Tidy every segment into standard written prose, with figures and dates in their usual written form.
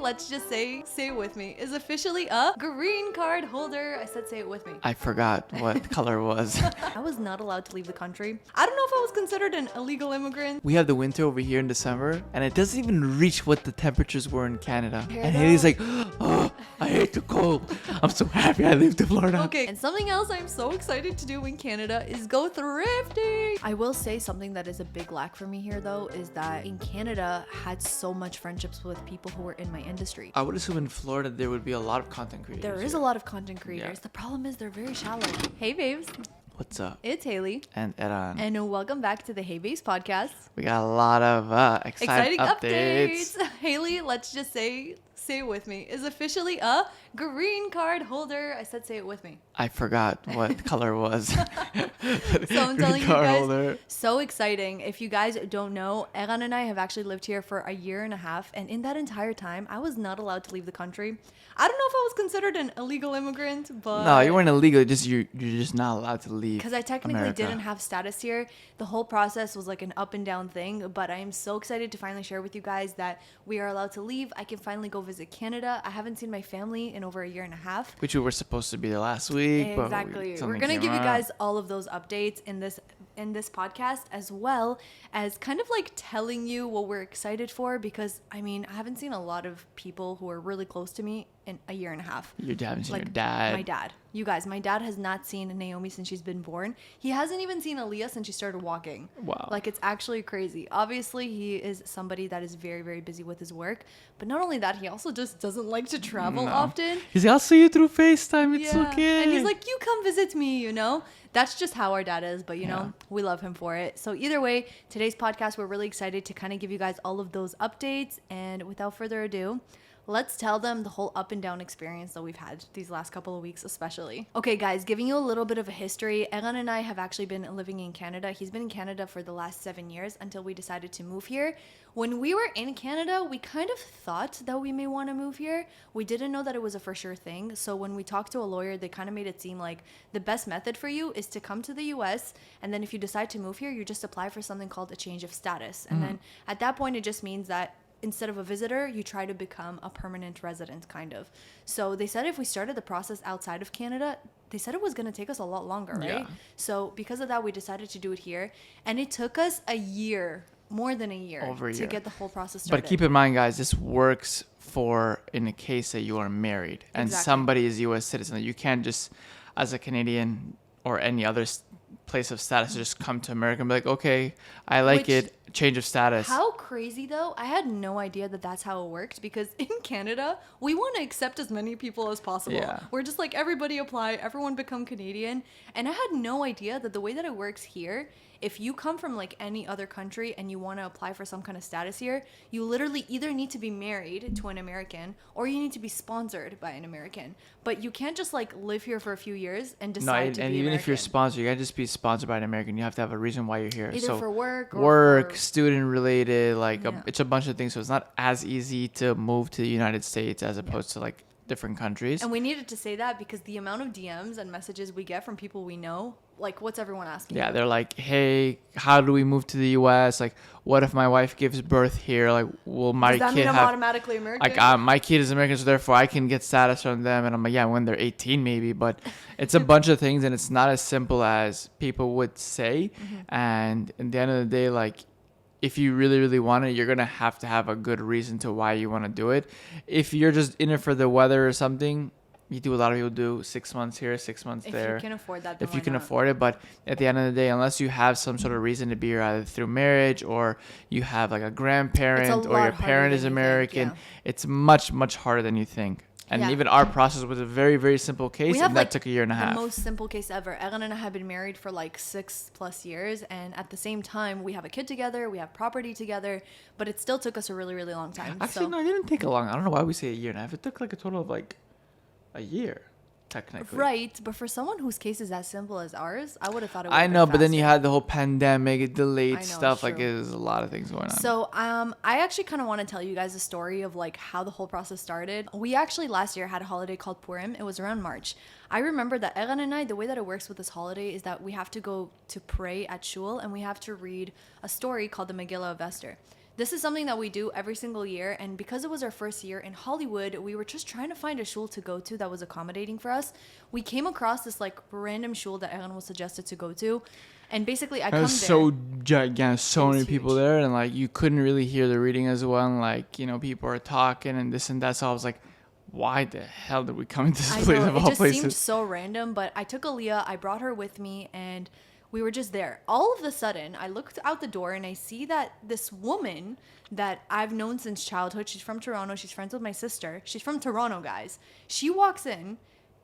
Let's just say it with me, is officially a green card holder. I said say it with me. I forgot what color was. I was not allowed to leave the country. I don't know if I was considered an illegal immigrant. We have the winter over here in December, and it doesn't even reach what the temperatures were in Canada. Here And though. Haley's like, oh, I hate the cold. I'm so happy I lived in Florida. Okay, and something else I'm so excited to do in Canada is go thrifting. I will say something that is a big lack for me here though is that in Canada I had so much friendships with people who were in my industry. I would assume in Florida there would be a lot of content creators. There is a lot of content creators. Yeah. The problem is they're very shallow. Hey babes, What's up? it's Haley. And Eran. And welcome back to the Hey Babes podcast. We got a lot of exciting updates. Haley, let's just say it with me, is officially a green card holder. I said say it with me. I forgot what color was. So I'm telling you guys, Holder. so exciting. If you guys don't know, Eran and I have actually lived here for a year and a half. And in that entire time, I was not allowed to leave the country. I don't know if I was considered an illegal immigrant, but... No, you weren't illegal. You're just not allowed to leave. Because I technically America. didn't have status here. The whole process was like an up and down thing. But I am so excited to finally share with you guys that we are allowed to leave. I can finally go visit Canada. I haven't seen my family in over a year and a half. Which we were supposed to be there last week. Exactly. But We're gonna give you guys all of those updates in this podcast, as well as kind of like telling you what we're excited for, because I mean I haven't seen a lot of people who are really close to me in a year and a half. You haven't seen Like your dad. my dad. You guys, my dad has not seen Naomi since she's been born. He hasn't even seen Aaliyah since she started walking. Wow. Like, it's actually crazy. Obviously, he is somebody that is very, very busy with his work. But not only that, he also just doesn't like to travel often. He's like, I'll see you through FaceTime. It's Yeah. okay. And he's like, you come visit me, you know? That's just how our dad is, but you know, we love him for it. So either way, today's podcast, we're really excited to kind of give you guys all of those updates. And without further ado, let's tell them the whole up and down experience that we've had these last couple of weeks, especially. Okay, guys, giving you a little bit of a history. Eran and I have actually been living in Canada. He's been in Canada for the last 7 years until we decided to move here. When we were in Canada, we kind of thought that we may want to move here. We didn't know that it was a for sure thing. So when we talked to a lawyer, they kind of made it seem like the best method for you is to come to the US. And then if you decide to move here, you just apply for something called a change of status. And then at that point, it just means that instead of a visitor, you try to become a permanent resident, kind of. So they said if we started the process outside of Canada, they said it was going to take us a lot longer, right? Yeah. So because of that, we decided to do it here. And it took us a year, more than a year, Over a to year. get the whole process started. But keep in mind, guys, this works for in the case that you are married and Exactly. somebody is a U.S. citizen. You can't just, as a Canadian or any other place of status, just come to America and be like, okay, I like Which- it, change of status. How crazy though, I had no idea that that's how it worked, because in Canada we want to accept as many people as possible. Yeah. We're just like, everybody apply, everyone become Canadian. And I had no idea that the way that it works here, if you come from like any other country and you want to apply for some kind of status here, you literally either need to be married to an American or you need to be sponsored by an American. But you can't just like live here for a few years and No, decide and to be even if you're American. sponsored, you can't just be sponsored by an American. You have to have a reason why you're here. Either so for work or work, for- student related, like Yeah. it's a bunch of things. So it's not as easy to move to the United States as opposed to like different countries. And we needed to say that because the amount of DMs and messages we get from people we know, like, what's everyone asking? Yeah, they're like, hey, how do we move to the U.S.? Like, what if my wife gives birth here? Like, will my Does that kid mean I'm have... automatically American? Like, my kid is American, so therefore I can get status from them. And I'm like, yeah, when they're 18 maybe. But it's a bunch of things, and it's not as simple as people would say. And at the end of the day, like, if you really, really want it, you're going to have a good reason to why you want to do it. If you're just in it for the weather or something, you do a lot of people do 6 months here, 6 months if there. you can afford that, then If you why can not? afford it. But at the end of the day, unless you have some sort of reason to be here, either through marriage or you have like a grandparent or lot your harder parent than is you think, American, yeah. it's much, much harder than you think. And Yeah. even our process was a very, very simple case, We have and that like took a year and a half. the most simple case ever. Eran and I have been married for like 6+ years, and at the same time, we have a kid together, we have property together, but it still took us a really, really long time. Actually, so. no, it didn't take a long. I don't know why we say a year and a half. It took like a total of like a year, technically. Right, but for someone whose case is as simple as ours, I would have thought it would I have know, been but then you faster. had the whole pandemic, it delayed I know, stuff. Like, true. there's a lot of things going on. So, I actually kind of want to tell you guys a story of like how the whole process started. We actually last year had a holiday called Purim. It was around March. I remember that Eran and I, the way that it works with this holiday is that we have to go to pray at shul and we have to read a story called the Megillah of Esther. this is something that we do every single year. And because it was our first year in Hollywood, we were just trying to find a shul to go to that was accommodating for us. We came across this like random shul that Erin was suggested to go to. And basically, I It come was there. so gigantic, so It was many people huge. there, and like you couldn't really hear the reading as well. And like people are talking and this and that. So I was like, why the hell did we come into this I place know, of it all just seemed places? so random, but I took Aaliyah, I brought her with me, and we were just there. All of a sudden, I looked out the door and I see that this woman that I've known since childhood, she's from Toronto, she's friends with my sister. She's from Toronto, guys. She walks in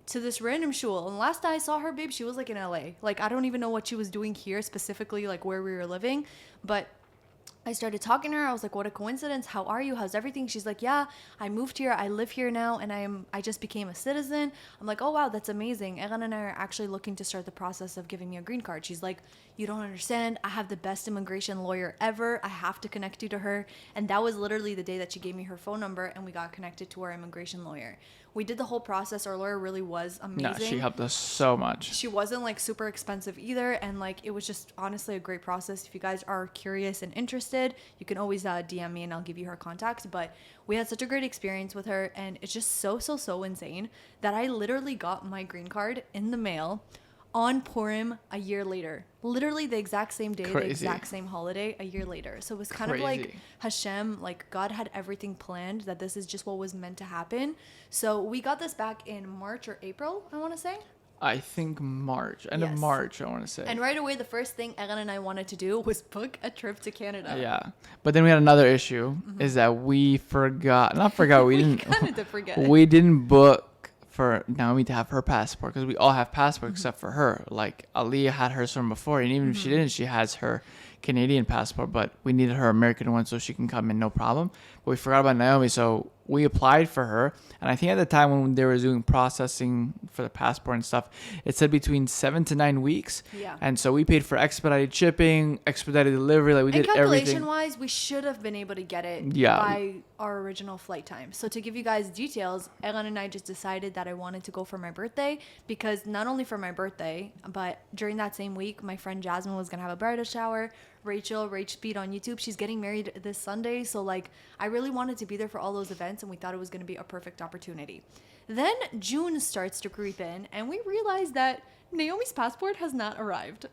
to this random shul, and last I saw her, babe, she was like in LA. Like, I don't even know what she was doing here specifically, like where we were living, but I started talking to her. I was like, what a coincidence. How are you? How's everything? She's like, yeah, I moved here. I live here now, and I just became a citizen. I'm like, oh, wow, that's amazing. Eran and I are actually looking to start the process of giving me a green card. She's like, you don't understand. I have the best immigration lawyer ever. I have to connect you to her. And that was literally the day that she gave me her phone number, and we got connected to our immigration lawyer. We did the whole process. Our lawyer really was amazing. No, she helped us so much. She wasn't like super expensive either, and like it was just honestly a great process. If you guys are curious and interested, you can always DM me and I'll give you her contact. But we had such a great experience with her, and it's just so insane that I literally got my green card in the mail on Purim a year later. Literally the exact same day, Crazy. the exact same holiday a year later. So it was kind of like Crazy. Hashem, like God had everything planned, that this is just what was meant to happen. So we got this back in March or April, I want to say. I think March, end of Yes. March, I want to say. And right away, the first thing Erin and I wanted to do was book a trip to Canada. Yeah, but then we had another issue, is that we forgot, not forgot, we didn't, kind of did forget. we didn't book for Naomi to have her passport, because we all have passports except for her. Like Aliyah had hers from before, and even if she didn't, she has her Canadian passport, but we needed her American one so she can come in, no problem. But we forgot about Naomi, so we applied for her, and I think at the time when they were doing processing for the passport and stuff, it said between 7 to 9 weeks. Yeah. And so we paid for expedited shipping, expedited delivery, like we And did everything. calculation-wise, we should have been able to get it Yeah. by our original flight time. So to give you guys details, Erin and I just decided that I wanted to go for my birthday, because not only for my birthday, but during that same week, my friend Jasmine was going to have a bridal shower. Rachel, Rach Speed on YouTube, she's getting married this Sunday. So like, I really wanted to be there for all those events, and we thought it was going to be a perfect opportunity. Then June starts to creep in, and we realized that Naomi's passport has not arrived.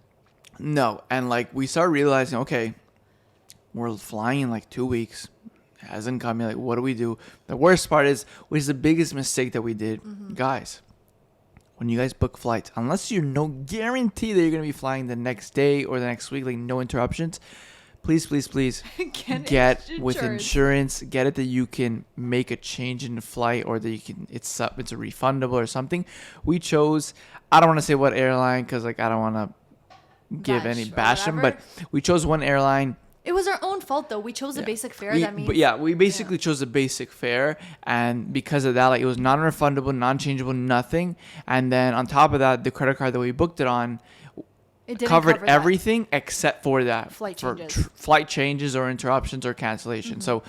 No, and like we start realizing, okay, we're flying in like 2 weeks. It hasn't come yet. Like, what do we do? The worst part is, which is the biggest mistake that we did, guys. When you guys book flights, unless you're no guarantee that you're gonna be flying the next day or the next week, like no interruptions, please get with insurance. Get it that you can make a change in the flight, or that you can it's a refundable or something. We chose, I don't want to say what airline, because like I don't want to give any bash them, but we chose one airline. It was our own fault though. We chose a basic fare. That means we basically chose a basic fare, and because of that, like it was non-refundable, non-changeable, nothing. And then on top of that, the credit card that we booked it on it didn't covered cover that. everything except for that Flight for changes. flight changes or interruptions or cancellation. So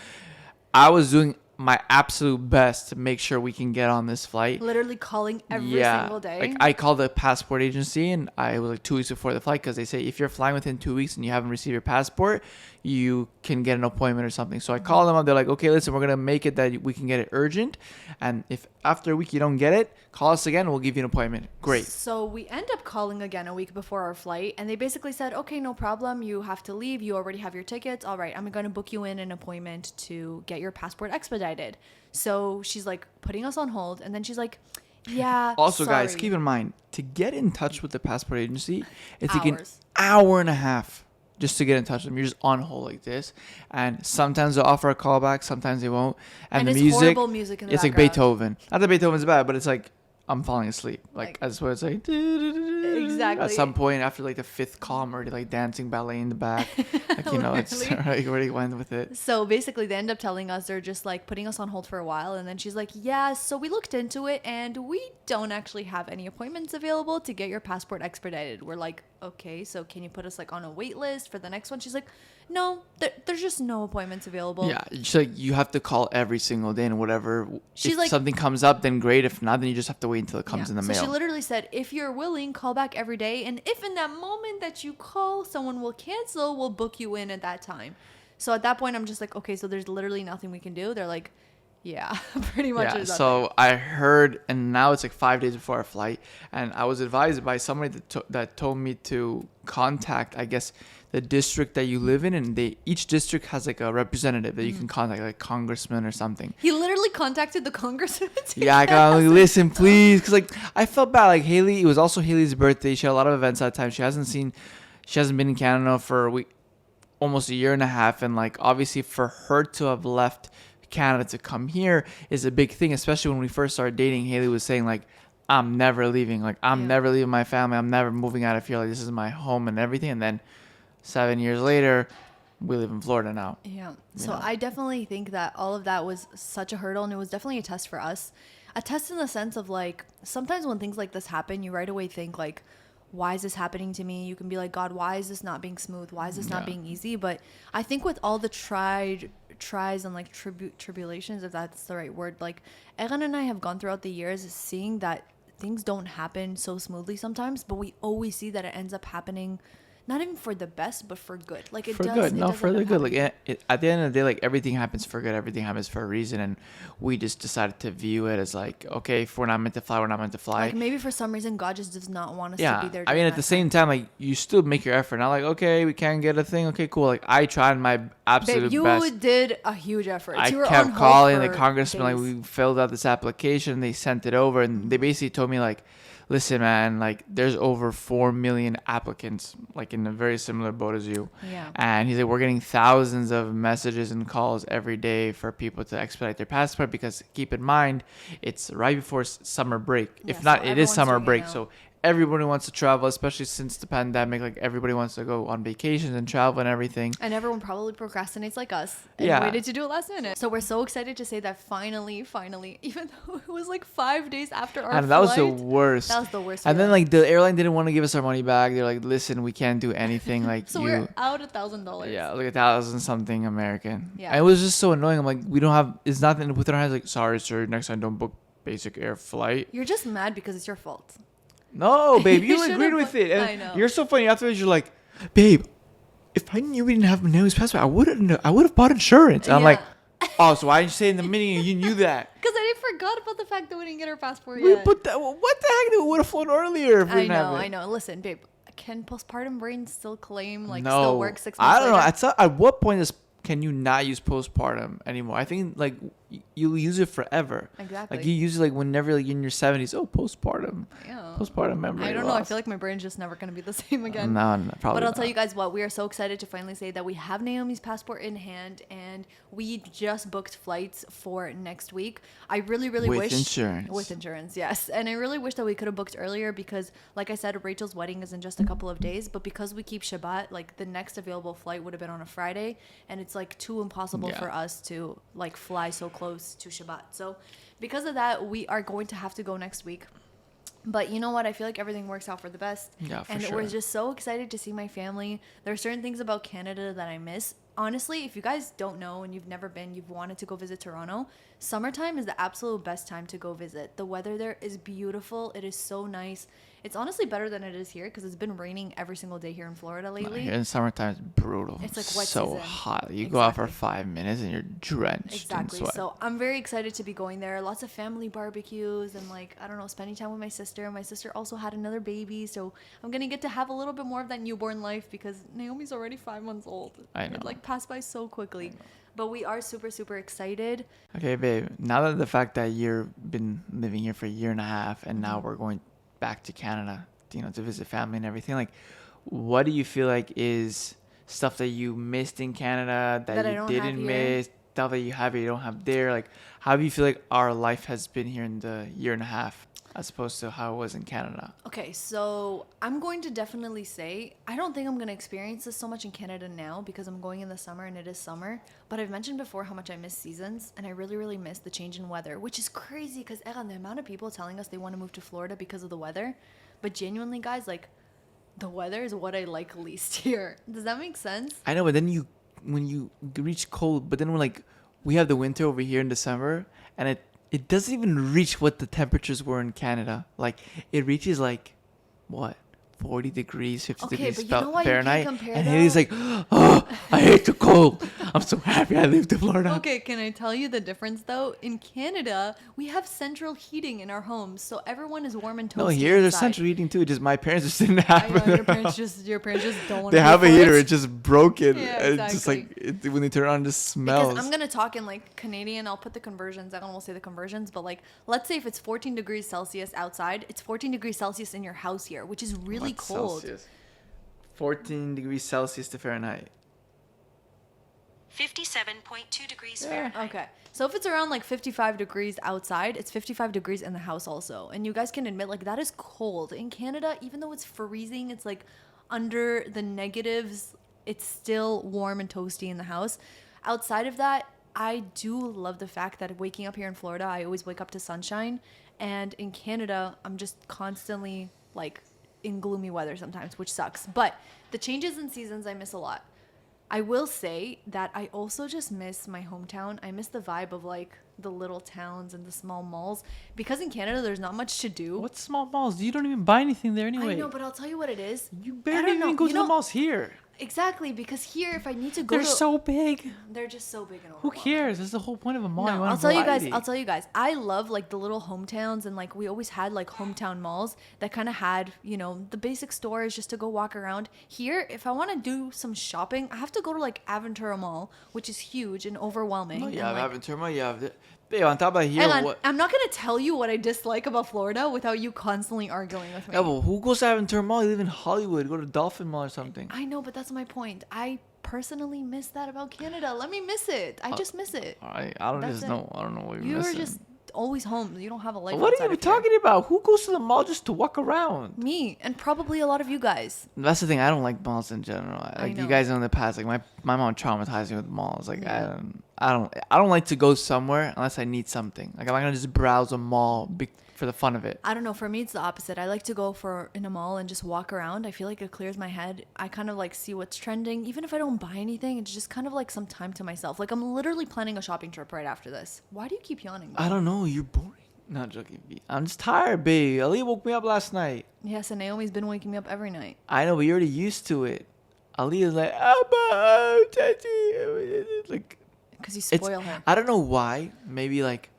I was doing my absolute best to make sure we can get on this flight. Literally calling every single day. Like I called the passport agency, and I was like 2 weeks before the flight, because they say if you're flying within 2 weeks and you haven't received your passport, you can get an appointment or something. So I called them up. They're like, okay, listen, we're gonna make it that we can get it urgent, and if after a week you don't get it, call us again. We'll give you an appointment. Great. So we end up calling again a week before our flight, and they basically said, okay, no problem. You have to leave. You already have your tickets. All right, I'm going to book you in an appointment to get your passport expedited. So she's like putting us on hold, and then she's like, yeah, Also, sorry. guys, keep in mind, to get in touch with the passport agency, it's like an Hours. hour and a half just to get in touch with them. You're just on hold like this, and sometimes they'll offer a callback, sometimes they won't. And the it's music, horrible music in the it's like background. Beethoven. Not that Beethoven's bad, but it's like I'm falling asleep. Like that's what it's like. Exactly. At some point after like the fifth call, I'm already like dancing ballet in the back. Like it's Literally. like already went with it. So basically, they end up telling us they're just like putting us on hold for a while. And then she's like, yeah, so we looked into it and we don't actually have any appointments available to get your passport expedited. We're like, okay, so can you put us like on a wait list for the next one? She's like, no, there's just no appointments available. Yeah, it's like you have to call every single day and whatever. She's if like, something comes up, then great. If not, then you just have to wait until it comes in the mail. So she literally said, if you're willing, call back every day. And if in that moment that you call, someone will cancel, we'll book you in at that time. So at that point, I'm just like, okay, so there's literally nothing we can do. They're like, yeah, pretty much. Yeah, There's nothing. so I heard, and now it's like 5 days before our flight, and I was advised by somebody that told me to contact, I guess, the district that you live in, and each district has like a representative that you can contact, like congressman or something. He literally contacted the congressman. Yeah, I got like, listen, please, because like I felt bad. Like Haley, it was also Haley's birthday. She had a lot of events that time. She hasn't been in Canada for almost a year and a half, and like obviously for her to have left Canada to come here is a big thing, especially when we first started dating. Haley was saying like, I'm never leaving, like I'm never leaving my family, I'm never moving out of here, like this is my home and everything. And then 7 years later, we live in Florida now. Yeah, so I definitely think that all of that was such a hurdle, and it was definitely a test for us. A test in the sense of like, sometimes when things like this happen, you right away think like, why is this happening to me? You can be like, God, why is this not being smooth? Why is this not being easy? But I think with all the tries and like tribulations, if that's the right word, like Egan and I have gone throughout the years seeing that things don't happen so smoothly sometimes, but we always see that it ends up happening not even for the best, but for good. Like it for does. good, no, does for end the up good. Like happening. at the end of the day, like everything happens for good. Everything happens for a reason, and we just decided to view it as like, okay, if we're not meant to fly, we're not meant to fly. Like maybe for some reason God just does not want us Yeah, to be there. I mean, at the same time, like you still make your effort. Not like, okay, we can't get a thing. Okay, cool. Like I tried my absolute Babe, you best. did a huge effort. I You were kept on hold calling the for congressman, like days. we filled out this application, they sent it over, and they basically told me like, listen, man, like there's over 4 million applicants, like in a very similar boat as you. Yeah. And he's like, we're getting thousands of messages and calls every day for people to expedite their passport, because keep in mind, it's right before summer break. Yeah, If not, so it is everyone's summer swinging break. out. So everybody wants to travel, especially since the pandemic. Like everybody wants to go on vacations and travel and everything. And everyone probably procrastinates like us and Yeah. waited to do it last minute. So we're so excited to say that finally, even though it was like 5 days after our And flight. that was the worst. That was the worst. And then feeling. like the airline didn't want to give us our money back. They're like, listen, we can't do anything. Like So you. we're out $1,000. Yeah, like 1,000 something American. Yeah. And it was just so annoying. I'm like, we don't have. It's nothing with our hands. Like, sorry, sir. Next time, don't book basic air flight. You're just mad because it's your fault. No, babe, you should've agreed with booked- it. And I know. you're so funny. Afterwards, you're like, babe, if I knew we didn't have Manuel's passport, I would have bought insurance. And I'm like, oh, so why didn't you say in the beginning you knew that? Because I forgot about the fact that we didn't get our passport We yet. put that. What the heck? We would have flown earlier if we I didn't have know, it. I know. Listen, babe, can postpartum brain still claim, like, No, still work 6 months I don't later? know. At what point can you not use postpartum anymore? I think like you'll use it forever. Exactly. Like you use it like whenever like in your 70s. Oh, postpartum. Yeah. Postpartum memory. I don't know. I loss. feel like my brain's just never going to be the same again. No, probably. But I'll not. tell you guys what, we are so excited to finally say that we have Naomi's passport in hand, and we just booked flights for next week. I really With wish insurance. With insurance, yes. And I really wish that we could have booked earlier because, like I said, Rachel's wedding is in just a couple of days. But because we keep Shabbat, like the next available flight would have been on a Friday, and it's like too impossible Yeah. for us to like fly so close to Shabbat. So because of that, we are going to have to go next week. But you know what? I feel like everything works out for the best. Yeah, for and sure. we're just so excited to see my family. There are certain things about Canada that I miss. Honestly, if you guys don't know and you've never been, you've wanted to go visit Toronto, summertime is the absolute best time to go visit. The weather there is beautiful. It is so nice. It's honestly better than it is here because it's been raining every single day here in Florida lately. In summertime, it's brutal. It's like wet so season. hot. You go out for Exactly. 5 minutes and you're drenched Exactly. in sweat. So I'm very excited to be going there. Lots of family barbecues and like, I don't know, spending time with my sister. My sister also had another baby. So I'm going to get to have a little bit more of that newborn life because Naomi's already 5 months old. I know. It like passed by so quickly. But we are super, super excited. Okay, babe. Now that the fact that you've been living here for a year and a half, and now we're going back to Canada, to visit family and everything. Like, what do you feel like is stuff that you missed in Canada that That I you don't didn't have here? miss? Stuff that you have, you don't have there. Like, how do you feel like our life has been here in the year and a half, as opposed to how it was in Canada? Okay, so I'm going to definitely say I don't think I'm going to experience this so much in Canada now because I'm going in the summer and it is summer. But I've mentioned before how much I miss seasons, and I really, really miss the change in weather, which is crazy because the amount of people telling us they want to move to Florida because of the weather. But genuinely, guys, like the weather is what I like least here. Does that make sense? I know, but then when you reach cold, but then we have the winter over here in December, and it doesn't even reach what the temperatures were in Canada. Like, it reaches like, what? 40 degrees, 50 Okay, degrees but you know why you can't Fahrenheit. compare And Haley's though? like, oh, I hate the cold. I'm so happy I lived in Florida. Okay, can I tell you the difference though? In Canada, we have central heating in our homes, so everyone is warm and toasty No, here there's inside. central heating too. Just my parents just didn't I have know it. your parents just don't want They to have a pay for heater. it. It's just broken. Yeah, And it's just like when they turn it on, it just smells. Because I'm gonna talk in like Canadian, I'll put the conversions. I don't want to say the conversions, but like let's say if it's 14 degrees Celsius outside, it's 14 degrees Celsius in your house here, which is really What's cold. Celsius? 14 degrees Celsius to Fahrenheit. 57.2 degrees Yeah. Fahrenheit. Okay, so if it's around like 55 degrees outside, it's 55 degrees in the house also, and you guys can admit like that is cold in Canada. Even though it's freezing, it's like under the negatives. It's still warm and toasty in the house. Outside of that, I do love the fact that waking up here in Florida, I always wake up to sunshine. And in Canada, I'm just constantly like in gloomy weather sometimes, which sucks. But the changes in seasons, I miss a lot. I will say that I also just miss my hometown. I miss the vibe of like the little towns and the small malls. Because in Canada, there's not much to do. What small malls? You don't even buy anything there anyway. I know, but I'll tell you what it is. You I barely don't even know. go You to the know- malls here. Exactly, because here, if I need to go They're to... so big. They're just so big and Who overwhelming. cares? That's the whole point of a mall. You No, want I'll tell you guys. variety. I'll tell you guys. I love like the little hometowns, and like we always had like hometown malls that kind of had, you know, the basic stores just to go walk around. Here, if I want to do some shopping, I have to go to like Aventura Mall, which is huge and overwhelming. No, and, you have like, Aventura. You have babe, on top of here, hang on, what? I'm not gonna tell you what I dislike about Florida without you constantly arguing with me. Yeah, but who goes to Aventura Mall? You live in Hollywood. Go to Dolphin Mall or something. I know, but that's my point. I personally miss that about Canada. Let me miss it. I just miss it. I don't That's just it. know. I don't know what you're You're missing. just always home. You don't have a life. What are outside you of here. talking about? Who goes to the mall just to walk around? Me and probably a lot of you guys. That's the thing. I don't like malls in general. I Like know. you guys know in the past, like my mom traumatized me with malls. Like I don't like to go somewhere unless I need something. Like I'm not gonna just browse a mall for the fun of it. I don't know. For me, it's the opposite. I like to go in a mall and just walk around. I feel like it clears my head. I kind of like see what's trending. Even if I don't buy anything, it's just kind of like some time to myself. Like I'm literally planning a shopping trip right after this. Why do you keep yawning? I don't know. You're boring. Not joking. B. I'm just tired, babe. Ali woke me up last night. Yes, and Naomi's been waking me up every night. I know, but you're already used to it. Ali is like, Abba, Tati. Like, Because you it's, spoil her. I don't know why. Maybe like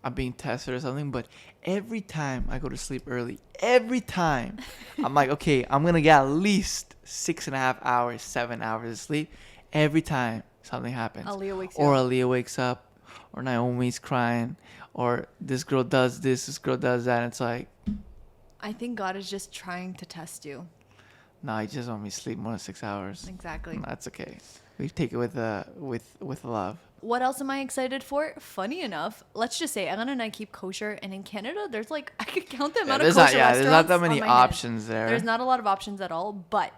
I'm being tested or something, but every time I go to sleep early, every time I'm like, okay, I'm gonna get at least 6.5 hours, 7 hours of sleep. Every time something happens, Aaliyah wakes you or up. Aaliyah wakes up, or Naomi's crying, or this girl does this girl does that. And it's like, I think God is just trying to test you. no, he just want me to sleep more than 6 hours. Exactly. That's okay. We take it with love. What else am I excited for? Funny enough, let's just say Ellen and I keep kosher, and in Canada, there's like I could count the amount of kosher restaurants. There's not that on many my hand. options there. There's not a lot of options at all, but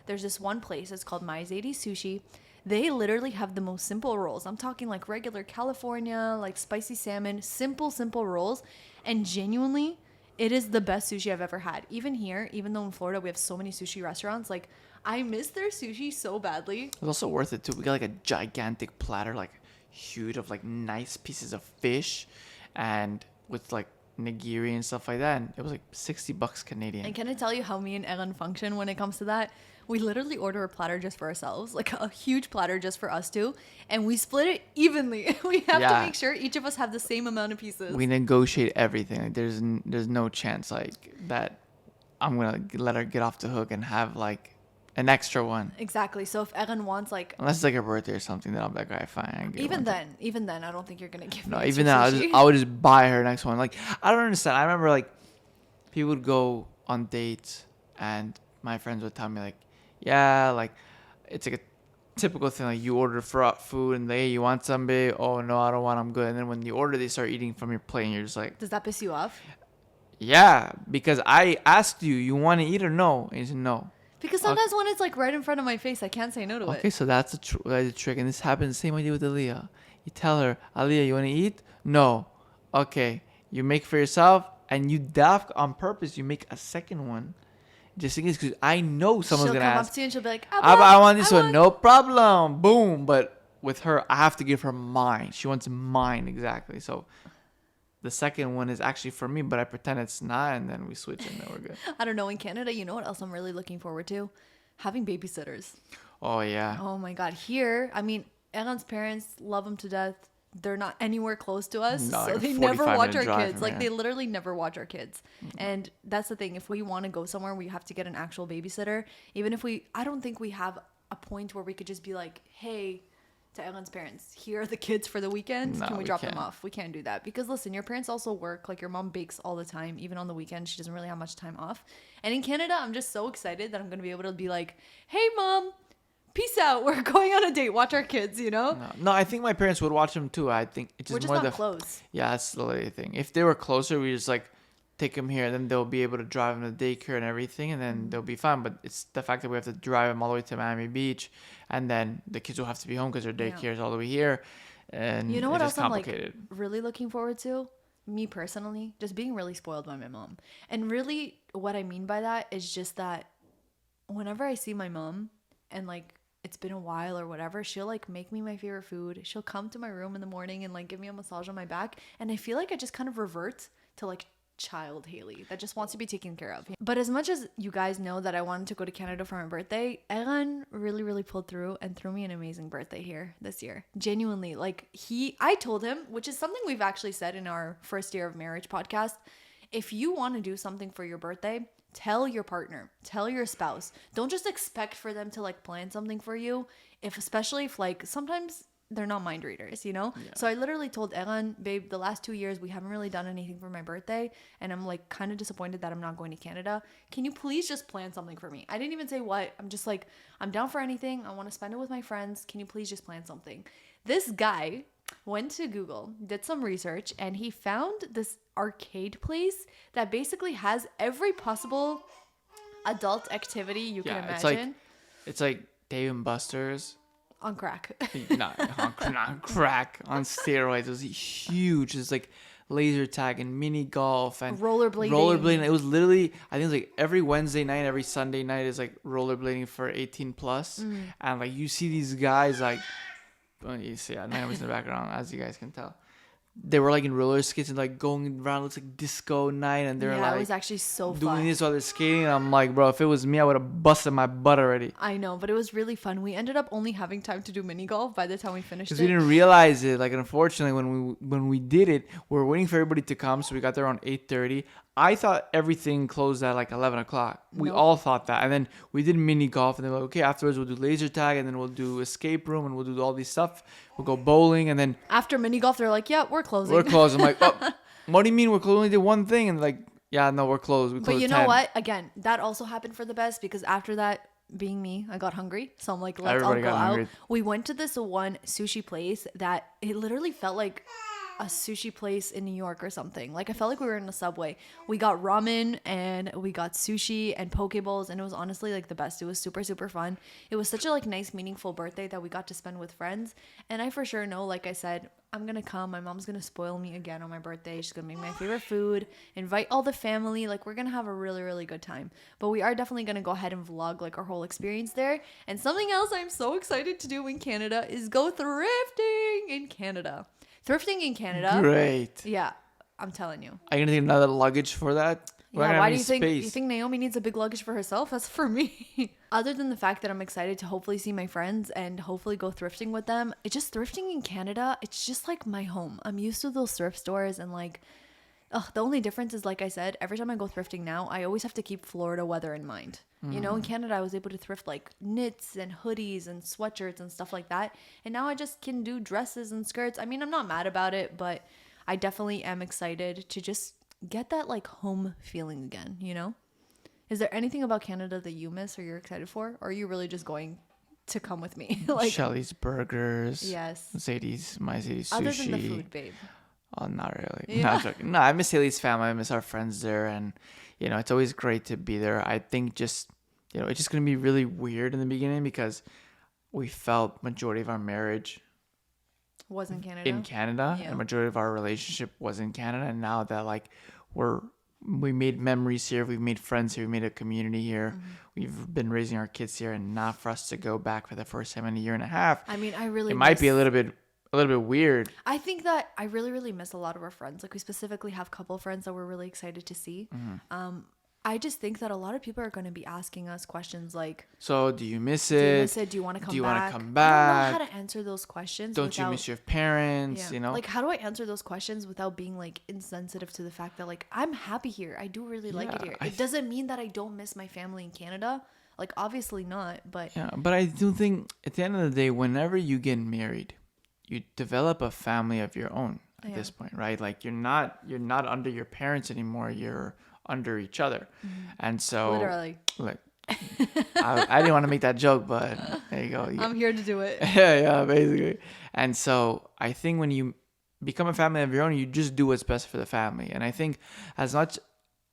there's this one place. It's called My Zadie Sushi. They literally have the most simple rolls. I'm talking like regular California, like spicy salmon, simple rolls, and genuinely, it is the best sushi I've ever had. Even here, even though in Florida we have so many sushi restaurants, like I miss their sushi so badly. It's also worth it too. We got like a gigantic platter, like huge of like nice pieces of fish, and with like nigiri and stuff like that. And it was like $60 Canadian. And can I tell you how me and Ellen function when it comes to that? We literally order a platter just for ourselves, like a huge platter just for us two, and we split it evenly. We have to Yeah. make sure each of us have the same amount of pieces. We negotiate everything. Like there's no chance like that. I'm gonna let her get off the hook and have like an extra one. Exactly. So if Ellen wants like, Unless it's like a birthday or something, then I'll be like, alright, fine. I get even one. then, I don't think you're gonna give No, me even extra then, sushi. I would just buy her next one. Like, I don't understand. I remember, like, people would go on dates, and my friends would tell me, like, yeah, like, it's like a typical thing. Like, you order for food, and hey, you want some, babe? Oh, no, I don't want. I'm good. And then when you order, they start eating from your plate, and you're just like, Does that piss you off? yeah, because I asked you want to eat or no? And you said no. Because sometimes when it's like right in front of my face, I can't say no to Okay, it. so that's a trick. And this happens the same idea with Aaliyah. You tell her, Aaliyah, you want to eat? No. Okay. You make for yourself, and you daft on purpose. You make a second one. Just in case, because I know someone's She'll going to come ask. up to you and she'll be like, I want this one. No problem. Boom. But with her, I have to give her mine. She wants mine exactly. So the second one is actually for me, but I pretend it's not, and then we switch and then we're good. I don't know. In Canada, you know what else I'm really looking forward to? Having babysitters. Oh yeah. Oh my God. Here, I mean, Ellen's parents love him to death. They're not anywhere close to us, No, so like a they never 45 watch minute our drive kids. from Like here. they literally never watch our kids. And that's the thing. If we want to go somewhere, we have to get an actual babysitter. Even if I don't think we have a point where we could just be like, hey, to Ellen's parents, here are the kids for the weekend. No, Can we we drop them can't. off? We can't do that because listen, your parents also work. Like your mom bakes all the time, even on the weekend. She doesn't really have much time off. And in Canada, I'm just so excited that I'm gonna be able to be like, hey, mom. Peace out. We're going on a date. Watch our kids, you know? No, I think my parents would watch them too. I think it's We're just just more not the close. yeah, that's the only thing. If they were closer, we just like take them here, then they'll be able to drive them to daycare and everything, and then they'll be fine. But it's the fact that we have to drive them all the way to Miami Beach, and then the kids will have to be home because their daycare is all the way here, and You know it's what just else I'm like complicated. really looking forward to? Me personally, just being really spoiled by my mom. And really, what I mean by that is just that whenever I see my mom and like it's been a while or whatever, she'll like make me my favorite food. She'll come to my room in the morning and like give me a massage on my back. And I feel like I just kind of revert to like child Haley that just wants to be taken care of. But as much as you guys know that I wanted to go to Canada for my birthday, Eran really, really pulled through and threw me an amazing birthday here this year. Genuinely, like I told him, which is something we've actually said in our first year of marriage podcast, if you want to do something for your birthday, tell your partner, tell your spouse. Don't just expect for them to like plan something for you, especially if like sometimes they're not mind readers, you know? Yeah. So I literally told Eran, babe, the last 2 years we haven't really done anything for my birthday and I'm like kind of disappointed that I'm not going to Canada. Can you please just plan something for me? I didn't even say what. I'm just like, I'm down for anything. I want to spend it with my friends. Can you please just plan something? This guy went to Google, did some research, and he found this arcade place that basically has every possible adult activity you can imagine. It's like Dave and Buster's. On crack. not on crack, on steroids. It was huge. It's like laser tag and mini golf and rollerblading. It was literally, I think it was like every Wednesday night, every Sunday night is like rollerblading for 18 plus. And like you see these guys like, you see, Naomi's in the background, as you guys can tell. They were like in roller skates and like going around, looks like disco night, and they're like, it was actually so fun doing this while they're skating. And I'm like, bro, if it was me, I would have busted my butt already. I know, but it was really fun. We ended up only having time to do mini golf by the time we finished it. Because we didn't realize it. Like, unfortunately, when we did it, we were waiting for everybody to come, so we got there around 8:30. I thought everything closed at like 11 o'clock. We all thought that. And then we did mini golf, and they were like, okay, afterwards we'll do laser tag, and then we'll do escape room, and we'll do all these stuff. We'll go bowling, and then after mini golf, they're like, yeah, we're closing. We're closed. I'm like, oh, what do you mean we only did one thing? And like, yeah, no, we're closed. We closed. But you at 10. know what? Again, that also happened for the best because after that, being me, I got hungry. So I'm like, let's all go out. We went to this one sushi place that it literally felt like a sushi place in New York or something. Like I felt like we were in a Subway. We got ramen and we got sushi and poke bowls, and it was honestly like the best. It was super, super fun. It was such a like nice, meaningful birthday that we got to spend with friends. And I for sure know, like I said, I'm gonna come. My mom's gonna spoil me again on my birthday. She's gonna make my favorite food, invite all the family. Like we're gonna have a really, really good time. But we are definitely gonna go ahead and vlog like our whole experience there. And something else I'm so excited to do in Canada is go thrifting in Canada. Thrifting in Canada. Great. Yeah, I'm telling you. Are you gonna need another luggage for that? Yeah, why do you think Naomi needs a big luggage for herself? As for me. Other than the fact that I'm excited to hopefully see my friends and hopefully go thrifting with them, it's just thrifting in Canada, it's just like my home. I'm used to those thrift stores and like, the only difference is, like I said, every time I go thrifting now, I always have to keep Florida weather in mind. You know, in Canada, I was able to thrift like knits and hoodies and sweatshirts and stuff like that. And now I just can do dresses and skirts. I mean, I'm not mad about it, but I definitely am excited to just get that like home feeling again, you know? Is there anything about Canada that you miss or you're excited for? Or are you really just going to come with me? Like Shelly's Burgers. Yes. My Sadie's sushi. Other than the food, babe. Oh, not really. Yeah. Not joking. No, I miss Haley's family. I miss our friends there. And, you know, it's always great to be there. I think just, you know, it's just going to be really weird in the beginning because we felt majority of our marriage was in Canada. Yeah. And the majority of our relationship was in Canada. And now that, like, we made memories here. We've made friends here. We made a community here. Mm-hmm. We've been raising our kids here. And not for us to go back for the first time in a year and a half. I mean, it might be a little bit a little bit weird. I think that I really, really miss a lot of our friends. Like we specifically have a couple of friends that we're really excited to see. I just think that a lot of people are going to be asking us questions like, So, do you miss do you it? miss it? Do you want to come Do you back? want to come I don't know how back? to answer those questions Don't you miss your parents? yeah. You know? Like, how do I answer those questions without being like insensitive to the fact that like I'm happy here. I do really like it Yeah, here. It doesn't mean that I don't miss my family in Canada. Like, obviously not, but Yeah, but I do think at the end of the day, whenever you get married, you develop a family of your own at Yeah. this point, right? Like you're not under your parents anymore. You're under each other, and so literally, like I didn't want to make that joke, but there you go. I'm here to do it. Yeah, basically. And so I think when you become a family of your own, you just do what's best for the family. And I think as much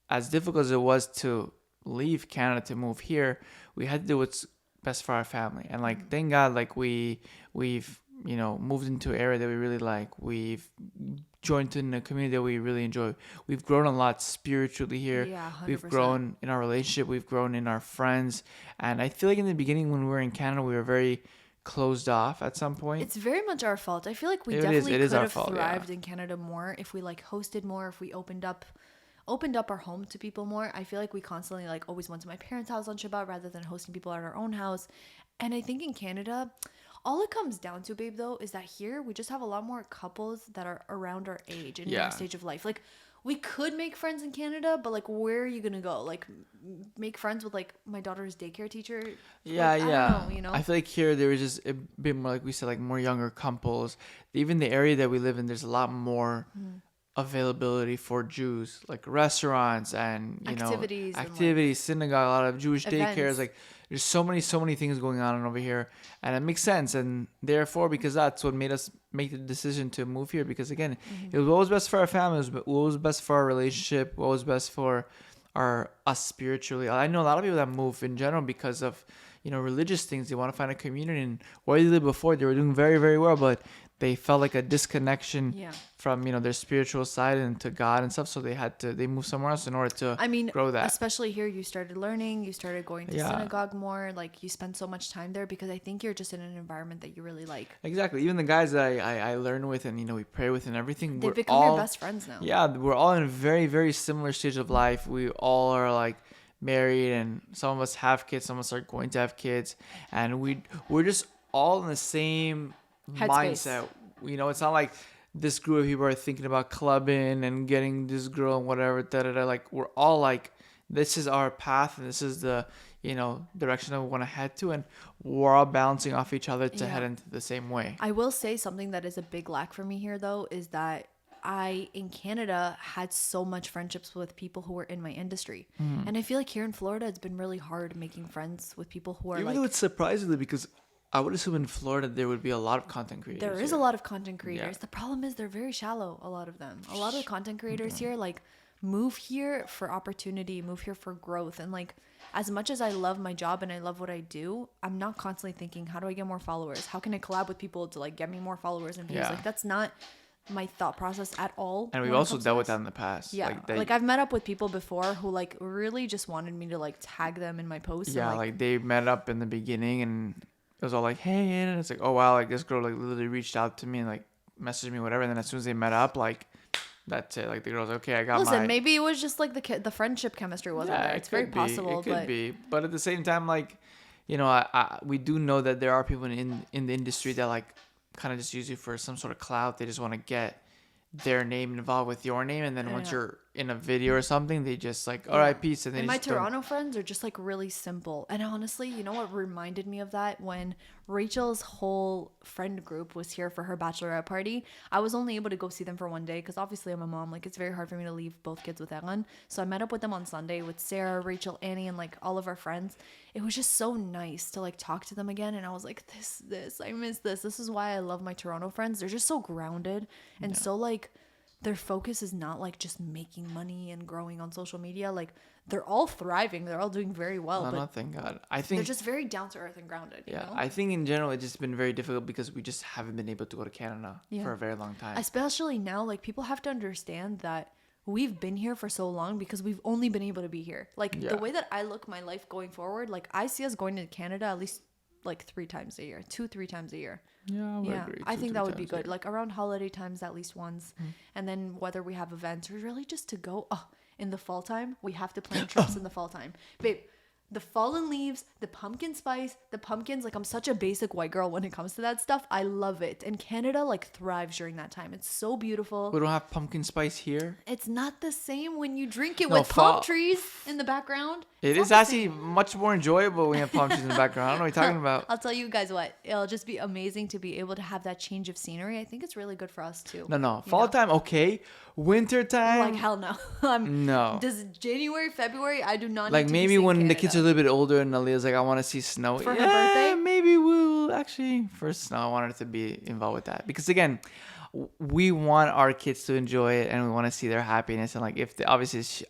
as difficult as it was to leave Canada to move here, we had to do what's best for our family. And like thank God, like we've moved into an area that we really like. We've joined in a community that we really enjoy. We've grown a lot spiritually here. Yeah, 100%. We've grown in our relationship. We've grown in our friends. And I feel like in the beginning when we were in Canada, we were very closed off at some point. It's very much our fault. I feel like we It definitely is could our have fault, thrived in Canada more if we like hosted more, if we opened up our home to people more. I feel like we constantly like always went to my parents' house on Shabbat rather than hosting people at our own house. And I think in Canada, all it comes down to, babe, though, is that here we just have a lot more couples that are around our age and in Yeah. our stage of life. Like we could make friends in Canada, but like where are you gonna go? Like make friends with like my daughter's daycare teacher? Yeah, Like, yeah. I don't know, you know? I feel like here there is just a bit more, like we said, like more younger couples. Even the area that we live in, there's a lot more availability for Jews, like restaurants and Activities and, like, activities, synagogue, a lot of Jewish daycares. events. Like there's so many things going on over here, and it makes sense. And therefore, because that's what made us make the decision to move here. Because again, it was what was best for our families, what was best for our relationship, what was best for us spiritually. I know a lot of people that move in general because of religious things. They want to find a community, and where they lived before, they were doing very, very well, but they felt like a disconnection Yeah. from their spiritual side and to God and stuff. So they moved somewhere else in order to grow that. Especially here, you started learning, you started going to Yeah. synagogue more. Like you spend so much time there because I think you're just in an environment that you really like. Exactly. Even the guys that I learn with and we pray with and everything, They've we're become all your best friends now. yeah, we're all in a very, very similar stage of life. We all are like married, and some of us have kids, some of us are going to have kids, and we're just all in the same Headspace. mindset. It's not like this group of people are thinking about clubbing and getting this girl and whatever. Like we're all like, this is our path, and this is the direction that we want to head to, and we're all balancing off each other to Yeah. head into the same way. I will say something that is a big lack for me here, though, is that I, in Canada, had so much friendships with people who were in my industry. And I feel like here in Florida, it's been really hard making friends with people who are Even like... though it's surprisingly, because I would assume in Florida there would be a lot of content creators. There is here. a lot of content creators. Yeah. The problem is they're very shallow, a lot of them. A lot of the content creators here, like, move here for opportunity, move here for growth. And, like, as much as I love my job and I love what I do, I'm not constantly thinking, how do I get more followers? How can I collab with people to, like, get me more followers and views? Yeah. Like, that's not my thought process at all. And we've when it also comes to dealt with this. that in the past. Yeah, like I've met up with people before who like really just wanted me to like tag them in my posts. yeah, and, like they met up in the beginning, and it was all like, hey, and it's like, oh wow, like this girl like literally reached out to me and like messaged me, whatever. And then as soon as they met up, like that's it. Like the girl's like, okay, I got Listen, maybe it was just like the friendship chemistry wasn't there. It's very possible, It could but be. But at the same time, like, we do know that there are people in the industry that like kind of just use you for some sort of clout. They just want to get their name involved with your name, and then once Yeah. you're in a video or something, they just like, all right, peace, and they And my just don't- Toronto friends are just like really simple. And honestly, you know what reminded me of that? When Rachel's whole friend group was here for her bachelorette party, I was only able to go see them for one day because obviously I'm a mom. Like it's very hard for me to leave both kids with Elan. So I met up with them on Sunday with Sarah, Rachel, Annie, and like all of our friends. It was just so nice to like talk to them again. And I was like, I miss this. This is why I love my Toronto friends. They're just so grounded and so like their focus is not like just making money and growing on social media. Like they're all thriving. They're all doing very well. No, but no, thank God. I think they're just very down to earth and grounded. yeah, You know? I think in general it's just been very difficult because we just haven't been able to go to Canada Yeah. for a very long time. Especially now, like people have to understand that we've been here for so long because we've only been able to be here. Like Yeah. the way that I look my life going forward, like I see us going to Canada at least like 3 times a year, 2-3 times a year. Yeah, I would Yeah, agree. I Two, think three that would be times a good. year. Like around holiday times, at least once, and then whether we have events or really just to go. Oh, in the fall time, we have to plan trips in the fall time, babe. The fallen leaves, the pumpkin spice, the pumpkins. Like I'm such a basic white girl when it comes to that stuff. I love it, and Canada like thrives during that time. It's so beautiful. We don't have pumpkin spice here. It's not the same when you drink it No, with palm fall. trees in the background. It It's is not the actually same. much more enjoyable when you have palm trees in the background. I don't know what you're talking about. I'll tell you guys what, it'll just be amazing to be able to have that change of scenery. I think it's really good for us too. No. You Fall know? time, okay. Winter time, Like hell no. no. Does January, February? I do not. Like need to maybe be seeing when the kids are a Canada. little bit older and Aaliyah's like, I want to see snow. For her birthday? Maybe we'll actually first snow. I want her to be involved with that because again, we want our kids to enjoy it and we want to see their happiness and like if they, obviously.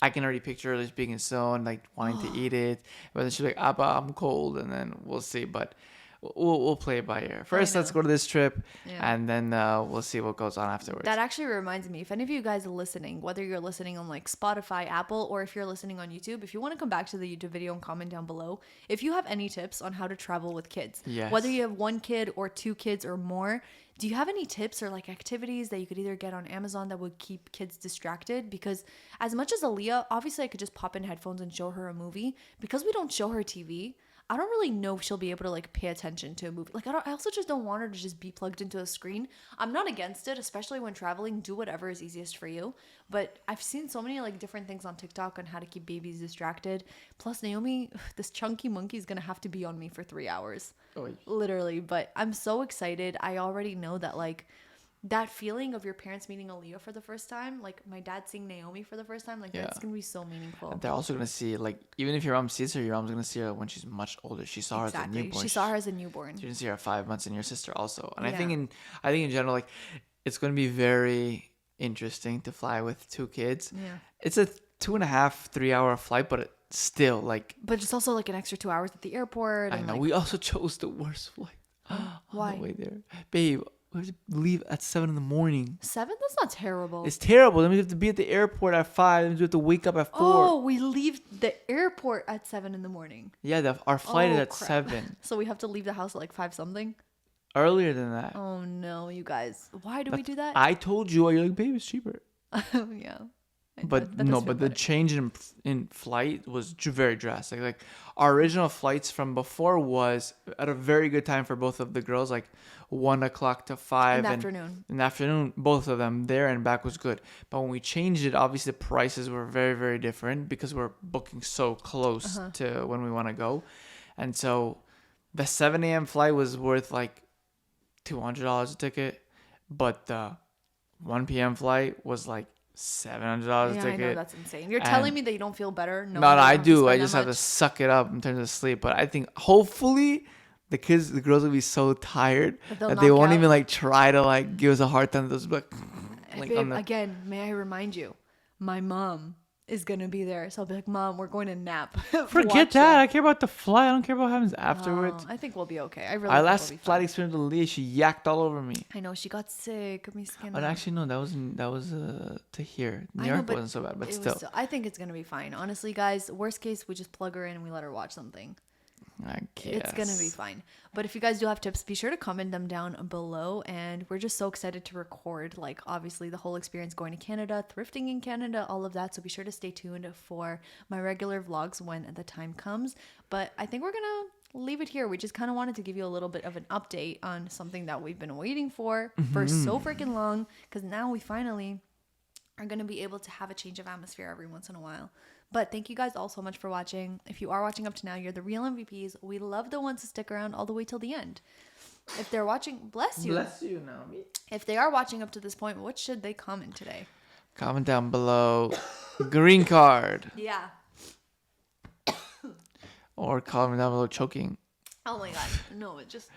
I can already picture her just being so and like wanting to eat it. But then she's like, Abba, I'm cold. And then we'll see. But we'll play it by ear. First, let's know. go to this trip. Yeah. And then we'll see what goes on afterwards. That actually reminds me, if any of you guys are listening, whether you're listening on like Spotify, Apple, or if you're listening on YouTube, if you want to come back to the YouTube video and comment down below, if you have any tips on how to travel with kids, Yes. whether you have 1 kid or 2 kids or more, do you have any tips or like activities that you could either get on Amazon that would keep kids distracted? Because as much as Aaliyah, obviously I could just pop in headphones and show her a movie. Because we don't show her TV, I don't really know if she'll be able to like pay attention to a movie. Like I also just don't want her to just be plugged into a screen. I'm not against it, especially when traveling. Do whatever is easiest for you. But I've seen so many like different things on TikTok on how to keep babies distracted. Plus Naomi, this chunky monkey is gonna have to be on me for 3 hours. Oy. Literally. But I'm so excited. I already know that like that feeling of your parents meeting Aaliyah for the first time, like my dad seeing Naomi for the first time, like that's gonna be so meaningful. They're also going to see, like, even if your mom sees her, your mom's going to see her when she's much older. She saw her as a newborn. She saw her as a newborn. She didn't see her at 5 months, and your sister also. And Yeah. I think in general, like, it's going to be very interesting to fly with 2 kids. Yeah. It's a 2.5, 3 hour flight, but still, like, But it's also like an extra 2 hours at the airport. I And know. like, We also chose the worst flight. Why? On the way there. Babe, we have to leave at 7 in the morning. 7? That's not terrible. It's terrible. Then we have to be at the airport at 5. Then we have to wake up at 4. Oh, we leave the airport at 7 in the morning. Yeah, our flight is Oh, at crap. 7. So we have to leave the house at like 5 something. Earlier than that. Oh no, you guys. Why do we do that? I told you. You're like, babe, it's cheaper. Yeah. But That no, does feel but the better. change in flight was very drastic. Like our original flights from before was at a very good time for both of the girls, like 1 o'clock to 5 In the and afternoon. In the afternoon, both of them there and back was good. But when we changed it, obviously the prices were very, very different because we're booking so close to when we want to go, and so the 7 a.m. flight was worth like $200 a ticket, but the 1 p.m. flight was like $700 Yeah, a ticket. I know that's insane. You're And- telling me that you don't feel better? No, I do. I spend just that have to much? suck it up in terms of sleep. But I think hopefully the girls will be so tired they'll that they knock won't out. even like try to like give us a hard time. They'll just be like Babe, on the, again, may I remind you, my mom is gonna be there, so I'll be like, Mom, we're going to nap. forget Watch that. I care about the flight. I don't care about what happens Oh, afterwards. I think we'll be okay. I really. Our think last we'll be flight fine. experience with Leah, she yacked all over me. I know she got sick. My skin. But actually, no, that was to here. New I know, York but wasn't so bad, but it still. was I think it's gonna be fine. Honestly, guys, worst case, we just plug her in and we let her watch something. I guess. It's gonna be fine. But if you guys do have tips, be sure to comment them down below. And we're just so excited to record, like, obviously the whole experience going to Canada, thrifting in Canada, all of that. So be sure to stay tuned for my regular vlogs when the time comes. But I think we're gonna leave it here. We just kind of wanted to give you a little bit of an update on something that we've been waiting for so freaking long, because now we finally are going to be able to have a change of atmosphere every once in a while. But thank you guys all so much for watching. If you are watching up to now, you're the real MVPs. We love the ones to stick around all the way till the end. If they're watching, bless you. Bless you, Naomi. If they are watching up to this point, what should they comment today? Comment down below. Green card. Yeah. Or comment down below choking. Oh my god. No, it just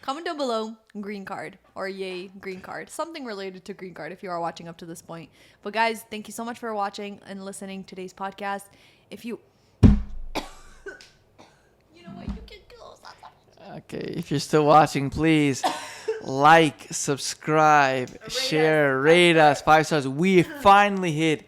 comment down below green card or yay green card. Something related to green card if you are watching up to this point. But guys, thank you so much for watching and listening to today's podcast. If you You know what? You can close that. Okay, if you're still watching, please like, subscribe, share, rate us 5 stars. We finally hit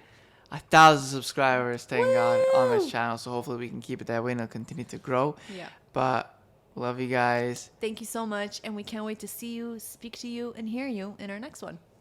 1,000 subscribers, thank God, on this channel. So hopefully we can keep it that way and it'll continue to grow. Yeah. But Love you guys. Thank you so much. And we can't wait to see you, speak to you, and hear you in our next one.